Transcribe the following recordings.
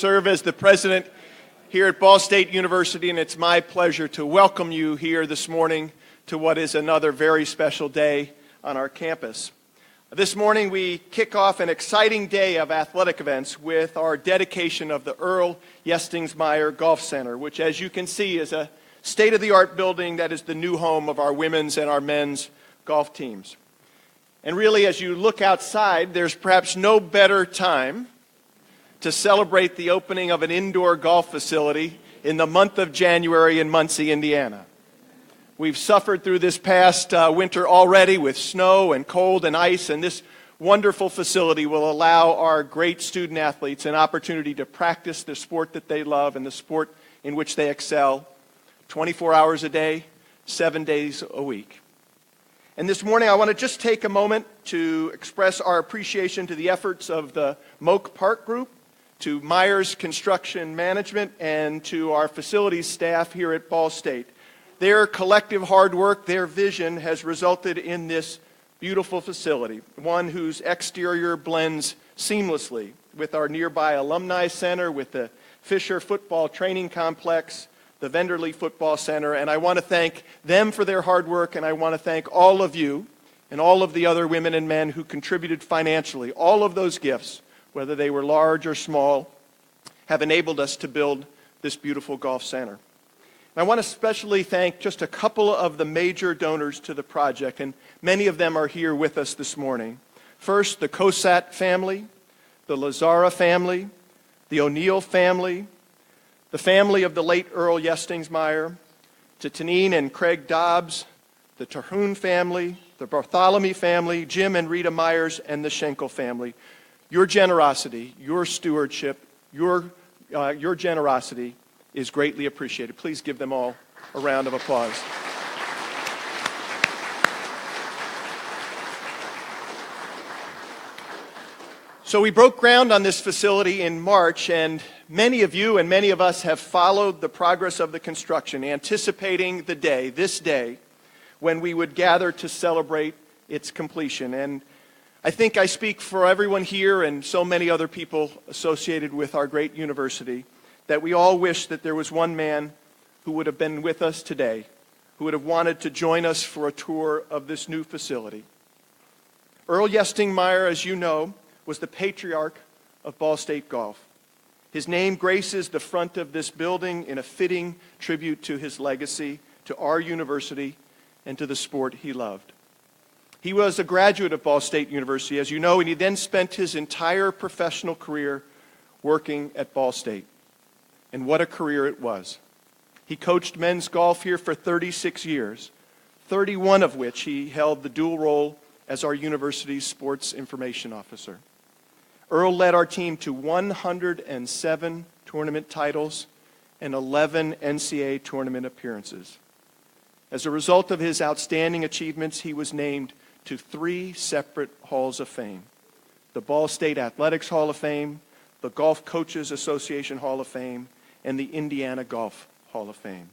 Serve as the president here at Ball State University, and it's my pleasure to welcome you here this morning to what is another very special day on our campus. This morning we kick off an exciting day of athletic events with our dedication of the Earl Yestingsmeier Golf Center, which, as you can see, is a state-of-the-art building that is the new home of our women's and our men's golf teams. And really, as you look outside, there's perhaps no better time to celebrate the opening of an indoor golf facility in the month of January in Muncie, Indiana. We've suffered through this past winter already with snow and cold and ice, and this wonderful facility will allow our great student athletes an opportunity to practice the sport that they love and the sport in which they excel 24 hours a day, 7 days a week. And this morning I want to just take a moment to express our appreciation to the efforts of the Moak Park Group, to Myers Construction Management, and to our facilities staff here at Ball State. Their collective hard work, their vision has resulted in this beautiful facility, one whose exterior blends seamlessly with our nearby Alumni Center, with the Fisher Football Training Complex, the Venderley Football Center, and I want to thank them for their hard work, and I want to thank all of you and all of the other women and men who contributed financially. All of those gifts, whether they were large or small, have enabled us to build this beautiful golf center. And I want to especially thank just a couple of the major donors to the project, and many of them are here with us this morning. First, the Cosat family, the Lazara family, the O'Neill family, the family of the late Earl Yestingsmeier, to Tanine and Craig Dobbs, the Terhune family, the Bartholomew family, Jim and Rita Myers, and the Schenkel family. Your generosity, your stewardship, your generosity is greatly appreciated. Please give them all a round of applause. So we broke ground on this facility in March, and many of you and many of us have followed the progress of the construction, anticipating the day, this day, when we would gather to celebrate its completion. And I think I speak for everyone here and so many other people associated with our great university that we all wish that there was one man who would have been with us today, who would have wanted to join us for a tour of this new facility. Earl Yestingsmeier, as you know, was the patriarch of Ball State golf. His name graces the front of this building in a fitting tribute to his legacy, to our university, and to the sport he loved. He was a graduate of Ball State University, as you know, and he then spent his entire professional career working at Ball State. And what a career it was. He coached men's golf here for 36 years, 31 of which he held the dual role as our university's sports information officer. Earl led our team to 107 tournament titles and 11 NCAA tournament appearances. As a result of his outstanding achievements, he was named to 3 separate halls of fame: the Ball State Athletics Hall of Fame, the Golf Coaches Association Hall of Fame, and the Indiana Golf Hall of Fame.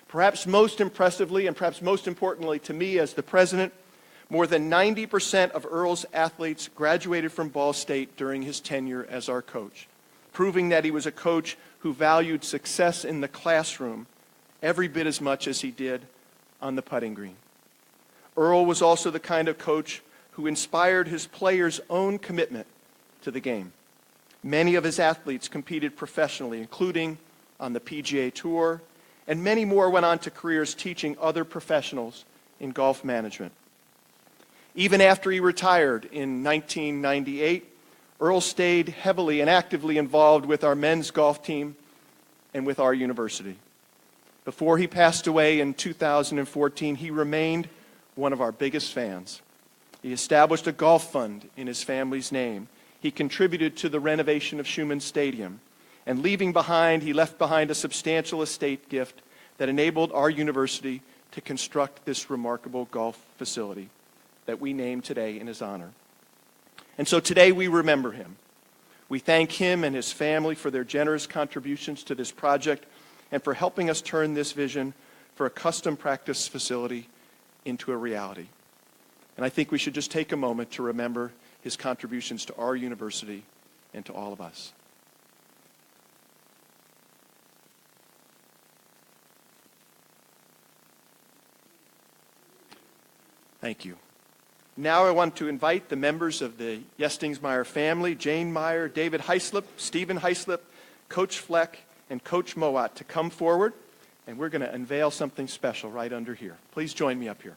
Perhaps most impressively, and perhaps most importantly to me as the president, more than 90% of Earl's athletes graduated from Ball State during his tenure as our coach, proving that he was a coach who valued success in the classroom every bit as much as he did on the putting green. Earl was also the kind of coach who inspired his players' own commitment to the game. Many of his athletes competed professionally, including on the PGA Tour, and many more went on to careers teaching other professionals in golf management. Even after he retired in 1998, Earl stayed heavily and actively involved with our men's golf team and with our university. Before he passed away in 2014, he remained one of our biggest fans. He established a golf fund in his family's name. He contributed to the renovation of Schumann Stadium. And he left behind a substantial estate gift that enabled our university to construct this remarkable golf facility that we name today in his honor. And so today we remember him. We thank him and his family for their generous contributions to this project and for helping us turn this vision for a custom practice facility into a reality. And I think we should just take a moment to remember his contributions to our university and to all of us. Thank you. Now I want to invite the members of the Yestingsmeier family, Jane Meyer, David Heislip, Stephen Heislip, Coach Fleck, and Coach Mowat to come forward, and we're going to unveil something special right under here. Please join me up here.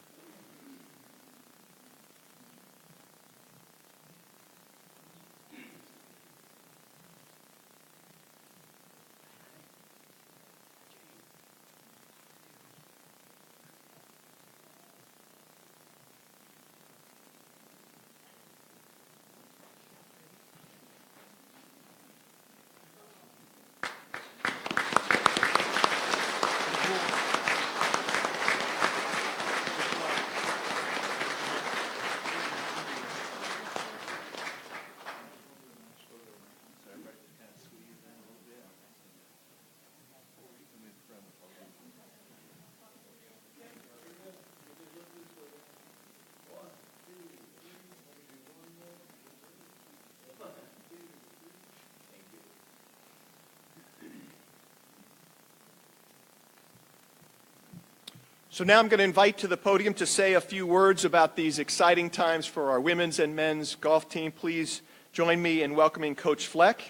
So now I'm going to invite to the podium to say a few words about these exciting times for our women's and men's golf team. Please join me in welcoming Coach Fleck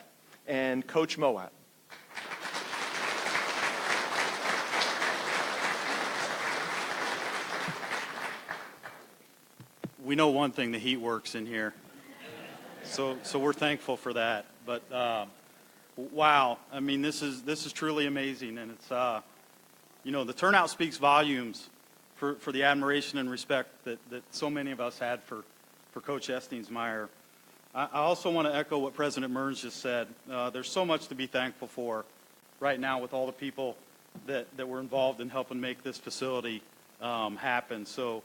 and Coach Mowat. We know one thing, the heat works in here. So we're thankful for that. But wow, I mean, this is truly amazing, and it's the turnout speaks volumes for the admiration and respect that so many of us had for Coach Yestingsmeier. I also want to echo what President Mearns just said. There's so much to be thankful for right now with all the people that were involved in helping make this facility happen. So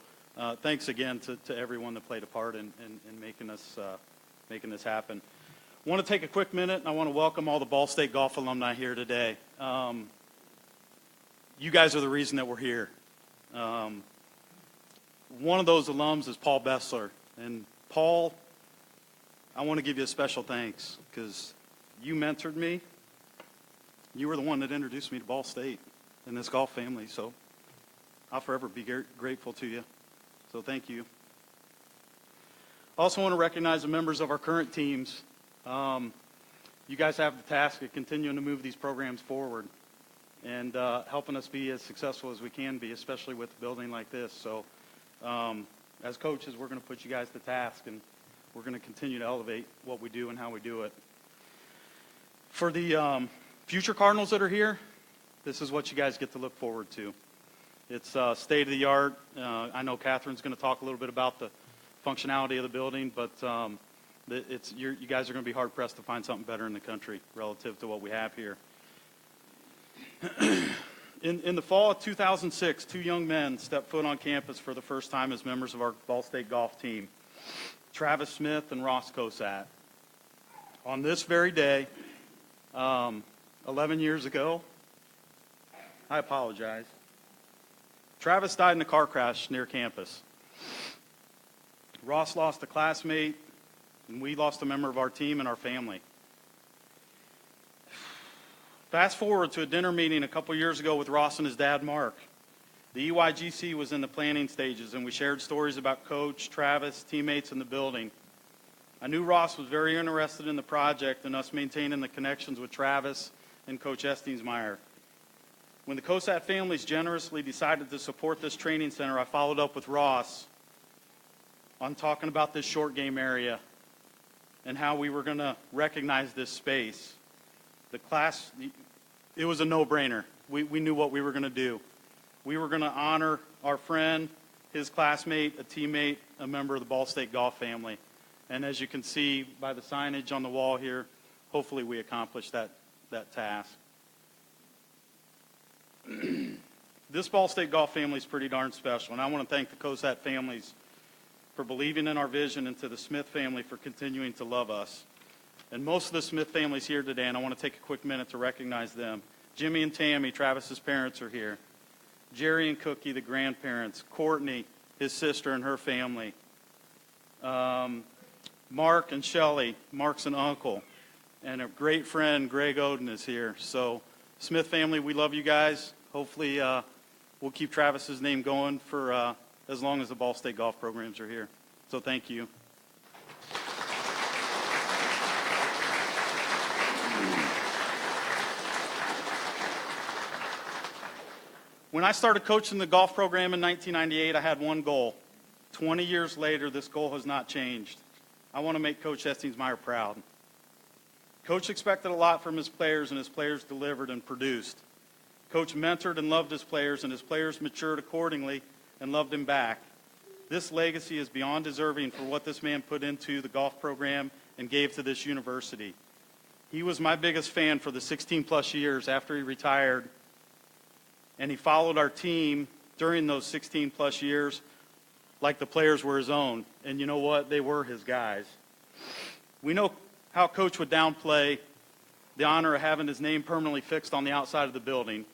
thanks again to everyone that played a part in making this happen. I want to take a quick minute, and I want to welcome all the Ball State golf alumni here today. You guys are the reason that we're here. One of those alums is Paul Bessler. And Paul, I want to give you a special thanks because you mentored me. You were the one that introduced me to Ball State and this golf family. So I'll forever be grateful to you. So thank you. I also want to recognize the members of our current teams. You guys have the task of continuing to move these programs forward and helping us be as successful as we can be, especially with a building like this. So as coaches, we're going to put you guys to task, and we're going to continue to elevate what we do and how we do it. For the future Cardinals that are here, this is what you guys get to look forward to. It's state-of-the-art. I know Catherine's going to talk a little bit about the functionality of the building, but you guys are going to be hard-pressed to find something better in the country relative to what we have here. In the fall of 2006, two young men stepped foot on campus for the first time as members of our Ball State golf team, Travis Smith and Ross Cosat. On this very day, 11 years ago, I apologize, Travis died in a car crash near campus. Ross lost a classmate, and we lost a member of our team and our family. Fast forward to a dinner meeting a couple years ago with Ross and his dad, Mark. The EYGC was in the planning stages, and we shared stories about Coach, Travis, teammates, and the building. I knew Ross was very interested in the project and us maintaining the connections with Travis and Coach Yestingsmeier. When the Cosat families generously decided to support this training center, I followed up with Ross on talking about this short game area and how we were going to recognize this space. The class, it was a no-brainer. We knew what we were going to do. We were going to honor our friend, his classmate, a teammate, a member of the Ball State golf family. And as you can see by the signage on the wall here, hopefully we accomplished that task. This Ball State golf family is pretty darn special, and I want to thank the Cosat families for believing in our vision and to the Smith family for continuing to love us. And most of the Smith family's here today, and I want to take a quick minute to recognize them. Jimmy and Tammy, Travis's parents, are here. Jerry and Cookie, the grandparents. Courtney, his sister and her family. Mark and Shelley, Mark's an uncle. And a great friend, Greg Oden, is here. So, Smith family, we love you guys. Hopefully, we'll keep Travis's name going for as long as the Ball State golf programs are here. So thank you. When I started coaching the golf program in 1998, I had one goal. 20 years later, this goal has not changed. I want to make Coach Yestingsmeier proud. Coach expected a lot from his players, and his players delivered and produced. Coach mentored and loved his players, and his players matured accordingly and loved him back. This legacy is beyond deserving for what this man put into the golf program and gave to this university. He was my biggest fan for the 16-plus years after he retired, and he followed our team during those 16-plus years like the players were his own. And you know what? They were his guys. We know how Coach would downplay the honor of having his name permanently fixed on the outside of the building.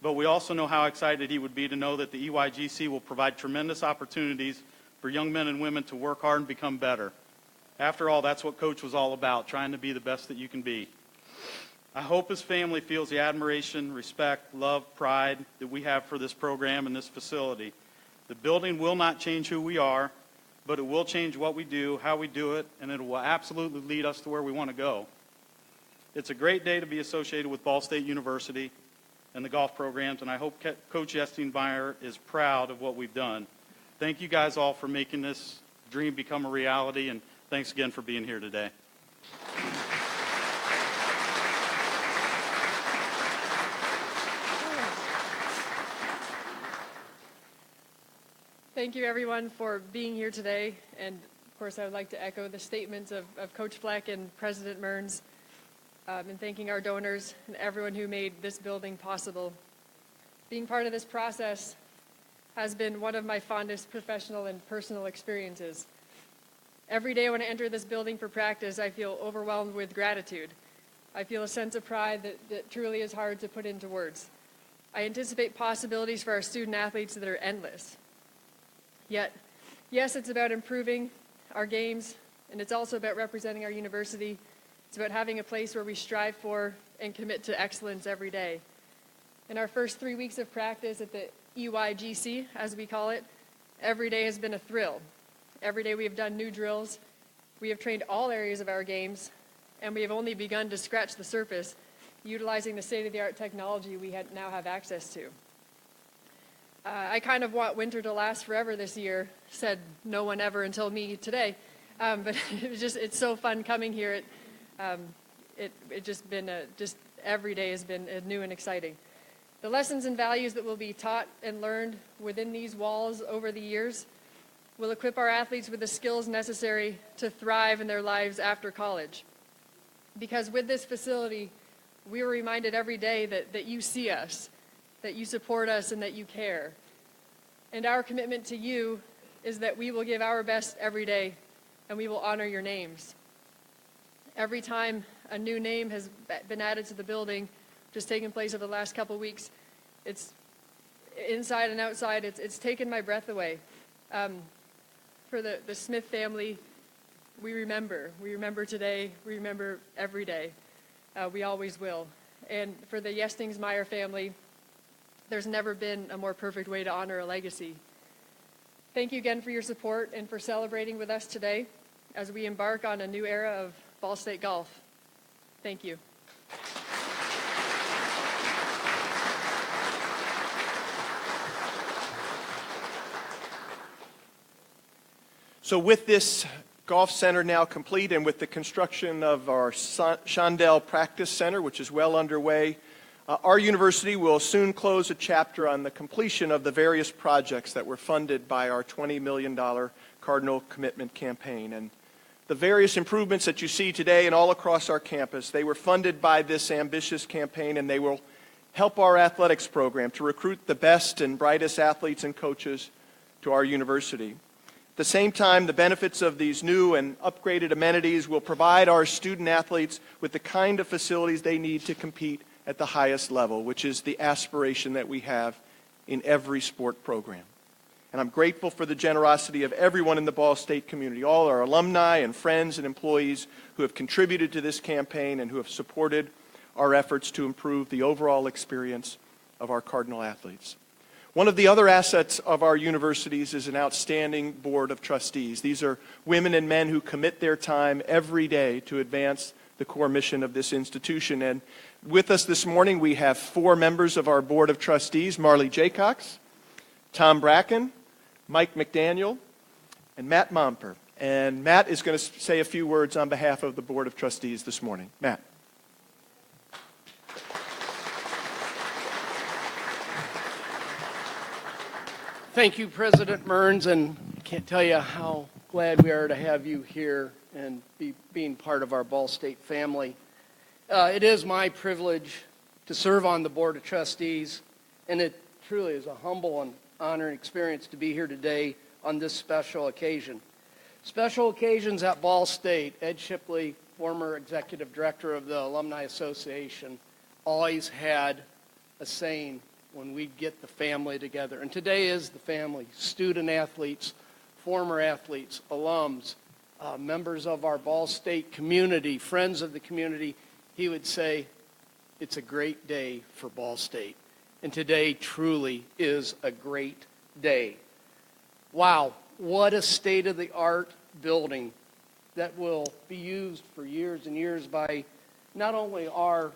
But we also know how excited he would be to know that the EYGC will provide tremendous opportunities for young men and women to work hard and become better. After all, that's what Coach was all about, trying to be the best that you can be. I hope his family feels the admiration, respect, love, pride that we have for this program and this facility. The building will not change who we are, but it will change what we do, how we do it, and it will absolutely lead us to where we want to go. It's a great day to be associated with Ball State University and the golf programs, and I hope Coach Yestingsmeier is proud of what we've done. Thank you guys all for making this dream become a reality, and thanks again for being here today. Thank you, everyone, for being here today. And, of course, I would like to echo the statements of Coach Fleck and President Mearns, and thanking our donors and everyone who made this building possible. Being part of this process has been one of my fondest professional and personal experiences. Every day when I enter this building for practice, I feel overwhelmed with gratitude. I feel a sense of pride that truly is hard to put into words. I anticipate possibilities for our student athletes that are endless. Yet, yes, it's about improving our games, and it's also about representing our university. It's about having a place where we strive for and commit to excellence every day. In our first 3 weeks of practice at the EYGC, as we call it, every day has been a thrill. Every day we have done new drills, we have trained all areas of our games, and we have only begun to scratch the surface, utilizing the state-of-the-art technology we now have access to. I kind of want winter to last forever this year, said no one ever until me today. But it's so fun coming here. Just every day has been new and exciting. The lessons and values that will be taught and learned within these walls over the years will equip our athletes with the skills necessary to thrive in their lives after college. Because with this facility, we are reminded every day that you see us, that you support us, and that you care. And our commitment to you is that we will give our best every day, and we will honor your names. Every time a new name has been added to the building, which has taken place over the last couple weeks, it's inside and outside, it's taken my breath away. For the Smith family, we remember. We remember today, we remember every day. We always will. And for the Yestingsmeier family, there's never been a more perfect way to honor a legacy. Thank you again for your support and for celebrating with us today as we embark on a new era of Ball State golf. Thank you. So with this golf center now complete and with the construction of our Shondell Practice Center, which is well underway, our university will soon close a chapter on the completion of the various projects that were funded by our $20 million Cardinal Commitment Campaign. And the various improvements that you see today and all across our campus, they were funded by this ambitious campaign, and they will help our athletics program to recruit the best and brightest athletes and coaches to our university. At the same time, the benefits of these new and upgraded amenities will provide our student athletes with the kind of facilities they need to compete at the highest level, which is the aspiration that we have in every sport program. And I'm grateful for the generosity of everyone in the Ball State community, all our alumni and friends and employees who have contributed to this campaign and who have supported our efforts to improve the overall experience of our Cardinal athletes. One of the other assets of our universities is an outstanding board of trustees. These are women and men who commit their time every day to advance the core mission of this institution. And with us this morning, we have 4 members of our board of trustees: Marley Jaycox, Tom Bracken, Mike McDaniel, and Matt Momper. And Matt is going to say a few words on behalf of the board of trustees this morning. Matt. Thank you, President Mearns, and I can't tell you how glad we are to have you here and being part of our Ball State family. It is my privilege to serve on the Board of Trustees, and it truly is a humble and honoring experience to be here today on this special occasion. Special occasions at Ball State. Ed Shipley, former executive director of the Alumni Association, always had a saying when we'd get the family together. And today is the family: student athletes, former athletes, alums, members of our Ball State community, friends of the community. He would say, it's a great day for Ball State. And today truly is a great day. Wow, what a state-of-the-art building that will be used for years and years by not only our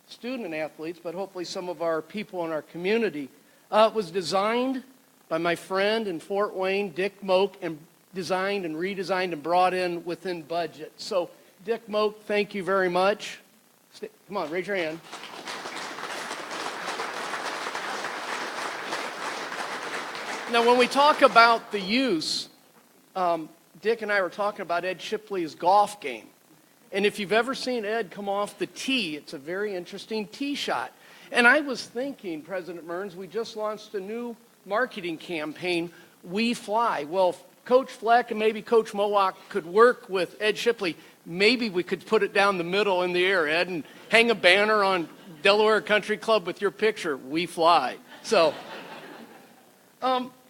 student athletes, but hopefully some of our people in our community. It was designed by my friend in Fort Wayne, Dick Moak, and designed and redesigned and brought in within budget. So, Dick Moak, thank you very much. Come on, raise your hand. Now, when we talk about the use, Dick and I were talking about Ed Shipley's golf game. And if you've ever seen Ed come off the tee, it's a very interesting tee shot. And I was thinking, President Mearns, we just launched a new marketing campaign, We Fly. Well, if Coach Fleck and maybe Coach Mowak could work with Ed Shipley, maybe we could put it down the middle in the air, Ed, and hang a banner on Delaware Country Club with your picture, We Fly. So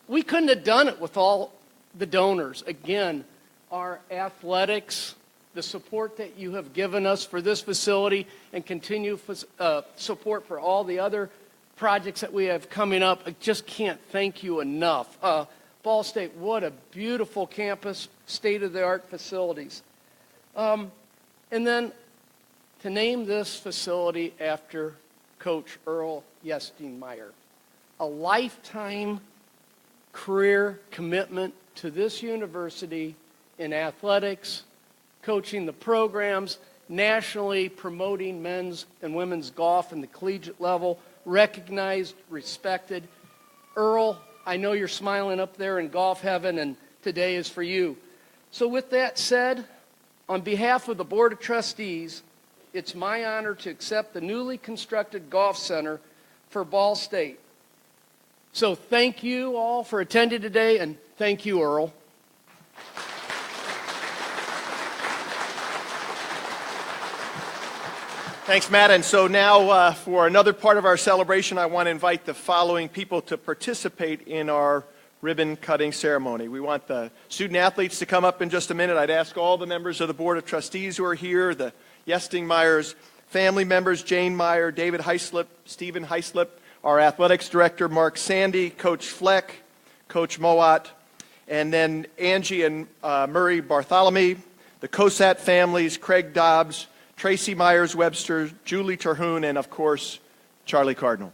we couldn't have done it with all the donors. Again, our athletics, the support that you have given us for this facility, and continue support for all the other projects that we have coming up. I just can't thank you enough. Ball State, what a beautiful campus, state-of-the-art facilities. And then to name this facility after Coach Earl Yestingsmeier, a lifetime career commitment to this university in athletics, coaching the programs, nationally promoting men's and women's golf in the collegiate level, recognized, respected. Earl, I know you're smiling up there in golf heaven, and today is for you. So with that said, on behalf of the Board of Trustees, it's my honor to accept the newly constructed Golf Center for Ball State. So thank you all for attending today, and thank you, Earl. Thanks, Matt. And so now for another part of our celebration, I want to invite the following people to participate in our ribbon cutting ceremony. We want the student athletes to come up in just a minute. I'd ask all the members of the Board of Trustees who are here, the Yestingmeyers, family members, Jane Meyer, David Heislip, Stephen Heislip, our athletics director, Mark Sandy, Coach Fleck, Coach Mowat, and then Angie and Murray Bartholomew, the Cosat families, Craig Dobbs, Tracy Myers-Webster, Julie Terhune, and of course, Charlie Cardinal.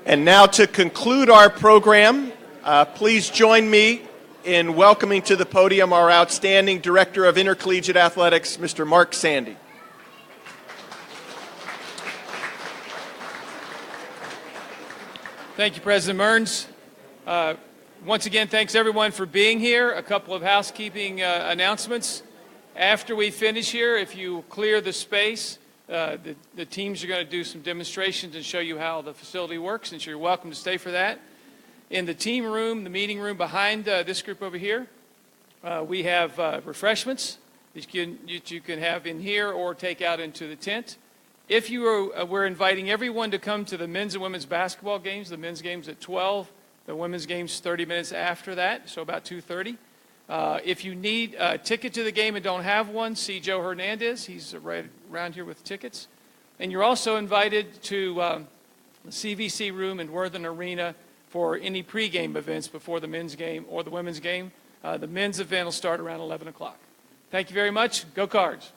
And now to conclude our program, please join me in welcoming to the podium our outstanding Director of Intercollegiate Athletics, Mr. Mark Sandy. Thank you, President Mearns. Once again, thanks everyone for being here. A couple of housekeeping announcements. After we finish here, if you clear the space, the teams are going to do some demonstrations and show you how the facility works, and so you're welcome to stay for that. In the team room, the meeting room behind this group over here, we have refreshments that you can have in here or take out into the tent. If you are, we're inviting everyone to come to the men's and women's basketball games. The men's game's at 12, the women's game's 30 minutes after that, so about 2:30. If you need a ticket to the game and don't have one, see Joe Hernandez. He's right around here with tickets. And you're also invited to the CVC room in Worthen Arena for any pregame events before the men's game or the women's game. The men's event will start around 11 o'clock. Thank you very much. Go Cards.